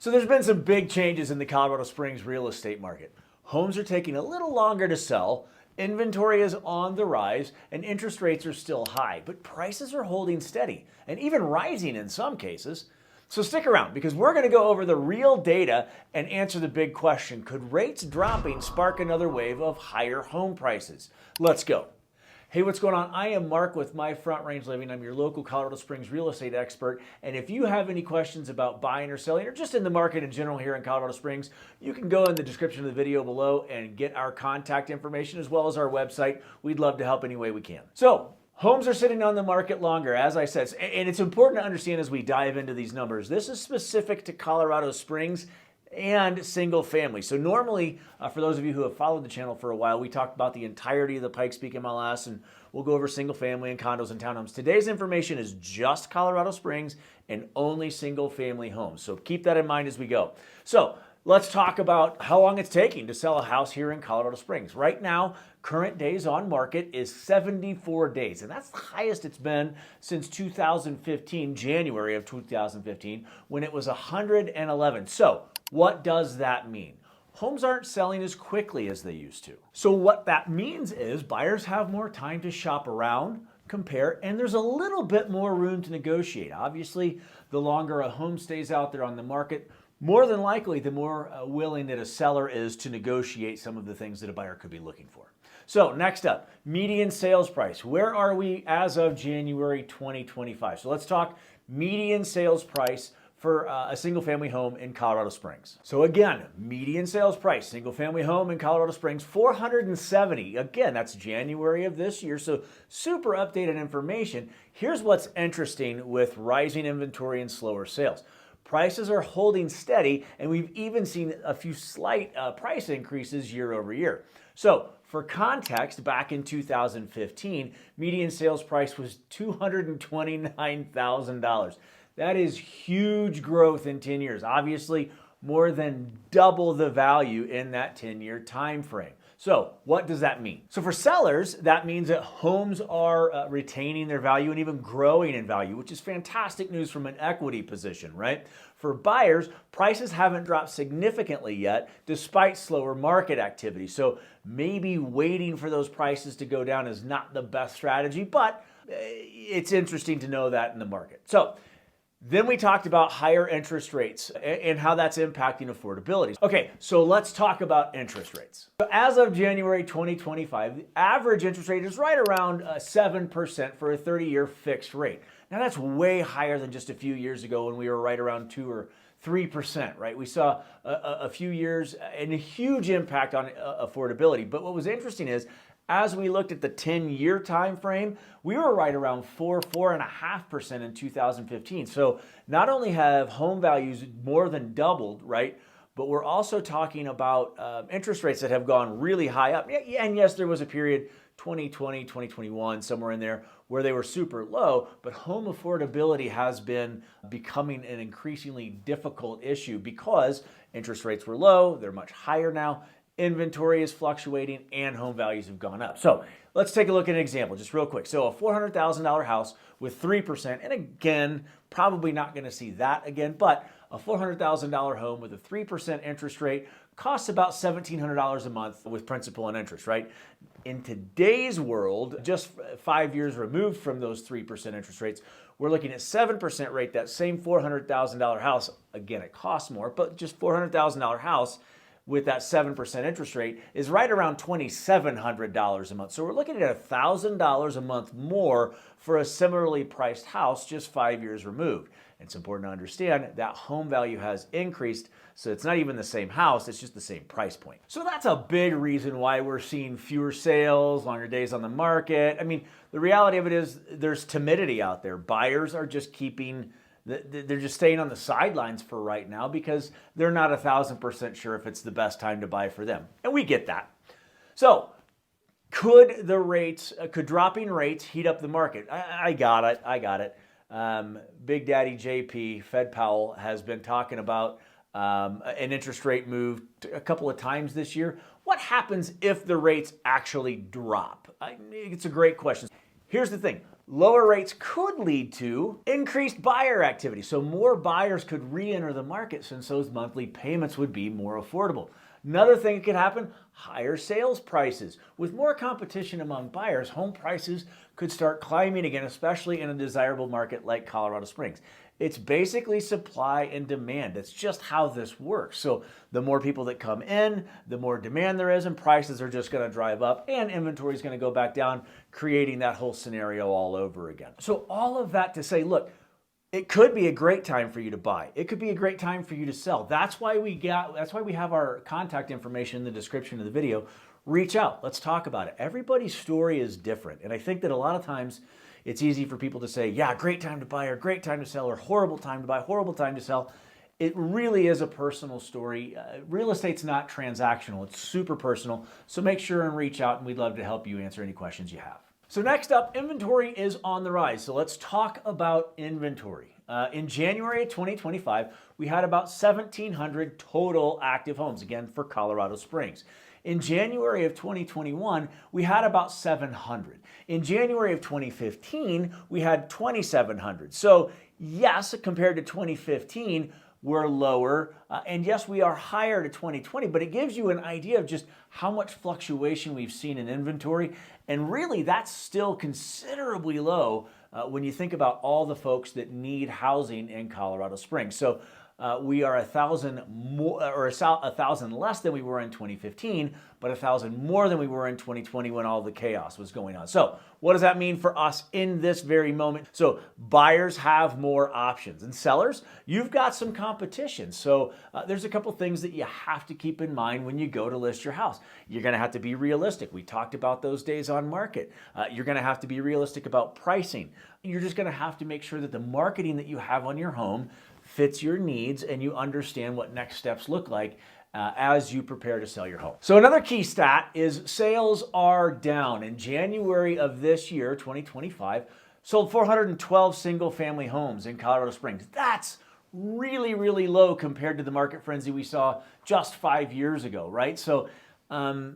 So there's been some big changes in the Colorado Springs real estate market. Homes are taking a little longer to sell, inventory is on the rise, and interest rates are still high, but prices are holding steady and even rising in some cases. So stick around because we're going to go over the real data and answer the big question: could rates dropping spark another wave of higher home prices? Let's go. Hey, what's going on? I am Mark with My Front Range Living. I'm your local Colorado Springs real estate expert. And if you have any questions about buying or selling or just in the market in general here in Colorado Springs, you can go in the description of the video below and get our contact information as well as our website. We'd love to help any way we can. So, homes are sitting on the market longer, as I said, and it's important to understand as we dive into these numbers, this is specific to Colorado Springs and single family. So normally, for those of you who have followed the channel for a while, we talked about the entirety of the Pikes Peak MLS, and we'll go over single family and condos and townhomes. Today's information is just Colorado Springs and only single family homes. So keep that in mind as we go. So let's talk about how long it's taking to sell a house here in Colorado Springs. Right now, current days on market is 74 days, and that's the highest it's been since 2015, January of 2015, when it was 111. So what does that mean? Homes aren't selling as quickly as they used to. So what that means is buyers have more time to shop around, compare, and there's a little bit more room to negotiate. Obviously, the longer a home stays out there on the market, more than likely, the more willing that a seller is to negotiate some of the things that a buyer could be looking for. So next up, median sales price. Where are we as of January 2025? So let's talk median sales price for a single family home in Colorado Springs. So again, median sales price, single family home in Colorado Springs, $470. Again, that's January of this year, so super updated information. Here's what's interesting with rising inventory and slower sales. Prices are holding steady, and we've even seen a few slight price increases year over year. So for context, back in 2015, median sales price was $229,000. That is huge growth in 10 years. Obviously, more than double the value in that 10-year time frame. So what does that mean? So for sellers, that means that homes are retaining their value and even growing in value, which is fantastic news from an equity position, right? For buyers, prices haven't dropped significantly yet, despite slower market activity. So maybe waiting for those prices to go down is not the best strategy, but it's interesting to know that in the market. So then we talked about higher interest rates and how that's impacting affordability. Okay, so let's talk about interest rates. So as of January 2025, the average interest rate is right around 7% for a 30-year fixed rate. Now that's way higher than just a few years ago when we were right around 2 or 3%, right? We saw a few years and a huge impact on affordability. But what was interesting is, as we looked at the 10-year time frame, we were right around 4.5% in 2015. So not only have home values more than doubled, right, but we're also talking about interest rates that have gone really high up. And yes, there was a period, 2020, 2021, somewhere in there, where they were super low, but home affordability has been becoming an increasingly difficult issue because interest rates were low, they're much higher now, inventory is fluctuating, and home values have gone up. So let's take a look at an example, just real quick. So a $400,000 house with 3%, and again, probably not going to see that again, but a $400,000 home with a 3% interest rate costs about $1,700 a month with principal and interest, right? In today's world, just 5 years removed from those 3% interest rates, we're looking at 7% rate. That same $400,000 house, again, it costs more, but just $400,000 house with that 7% interest rate is right around $2,700 a month. So we're looking at $1,000 a month more for a similarly priced house just 5 years removed. It's important to understand that home value has increased, so it's not even the same house, it's just the same price point. So that's a big reason why we're seeing fewer sales, longer days on the market. I mean, the reality of it is there's timidity out there. Buyers are just they're just staying on the sidelines for right now because they're not 1,000% sure if it's the best time to buy for them. And we get that. So could dropping rates heat up the market? I got it. Big Daddy JP, Fed Powell, has been talking about an interest rate move a couple of times this year. What happens if the rates actually drop? It's a great question. Here's the thing. Lower rates could lead to increased buyer activity. So more buyers could re-enter the market since those monthly payments would be more affordable. Another thing that could happen, higher sales prices. With more competition among buyers, home prices could start climbing again, especially in a desirable market like Colorado Springs. It's basically supply and demand. That's just how this works. So the more people that come in, the more demand there is, and prices are just going to drive up, and inventory is going to go back down, creating that whole scenario all over again. So all of that to say, look, it could be a great time for you to buy. It could be a great time for you to sell. That's why we have our contact information in the description of the video. Reach out. Let's talk about it. Everybody's story is different, and I think that a lot of times it's easy for people to say, yeah, great time to buy or great time to sell or horrible time to buy, horrible time to sell. It really is a personal story. Real estate's not transactional. It's super personal. So make sure and reach out, and we'd love to help you answer any questions you have. So next up, inventory is on the rise. So let's talk about inventory. In January of 2025, we had about 1,700 total active homes, again, for Colorado Springs. In January of 2021, we had about 700. In January of 2015, we had 2,700. So yes, compared to 2015, we're lower. And yes, we are higher to 2020, but it gives you an idea of just how much fluctuation we've seen in inventory. And really, that's still considerably low when you think about all the folks that need housing in Colorado Springs. So we are 1,000 more, or 1,000 less than we were in 2015, but 1,000 more than we were in 2020 when all the chaos was going on. So what does that mean for us in this very moment? So buyers have more options, and sellers, you've got some competition. So there's a couple things that you have to keep in mind when you go to list your house. You're going to have to be realistic. We talked about those days on market. You're going to have to be realistic about pricing. You're just going to have to make sure that the marketing that you have on your home fits your needs and you understand what next steps look like as you prepare to sell your home. So another key stat is sales are down. In January of this year, 2025, sold 412 single family homes in Colorado Springs. That's really, really low compared to the market frenzy we saw just 5 years ago, right? So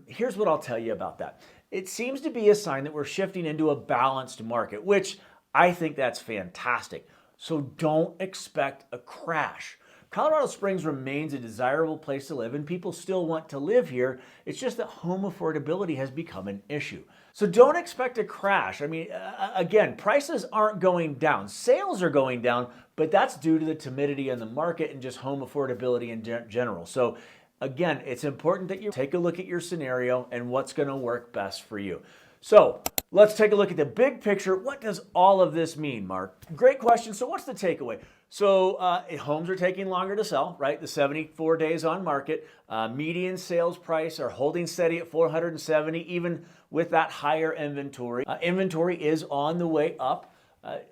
here's what I'll tell you about that. It seems to be a sign that we're shifting into a balanced market, which I think that's fantastic. So don't expect a crash. Colorado Springs remains a desirable place to live, and people still want to live here. It's just that home affordability has become an issue. So don't expect a crash. I mean, again, prices aren't going down. Sales are going down, but that's due to the timidity in the market and just home affordability in general. So again, it's important that you take a look at your scenario and what's going to work best for you. So let's take a look at the big picture. What does all of this mean, Mark? Great question. So what's the takeaway? So homes are taking longer to sell, right? The 74 days on market. Median sales price are holding steady at 470, even with that higher inventory. Inventory is on the way up.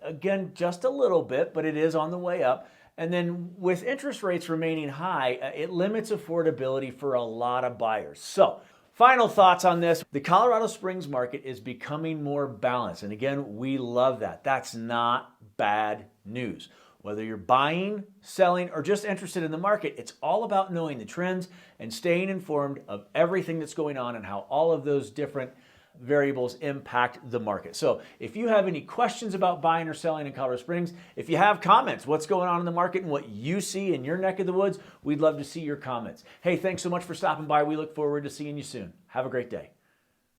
Again, just a little bit, but it is on the way up. And then with interest rates remaining high, it limits affordability for a lot of buyers. So final thoughts on this. The Colorado Springs market is becoming more balanced. And again, we love that. That's not bad news. Whether you're buying, selling, or just interested in the market, it's all about knowing the trends and staying informed of everything that's going on and how all of those different variables impact the market. So if you have any questions about buying or selling in Colorado Springs, if you have comments, what's going on in the market and what you see in your neck of the woods, we'd love to see your comments. Hey, thanks so much for stopping by. We look forward to seeing you soon. Have a great day.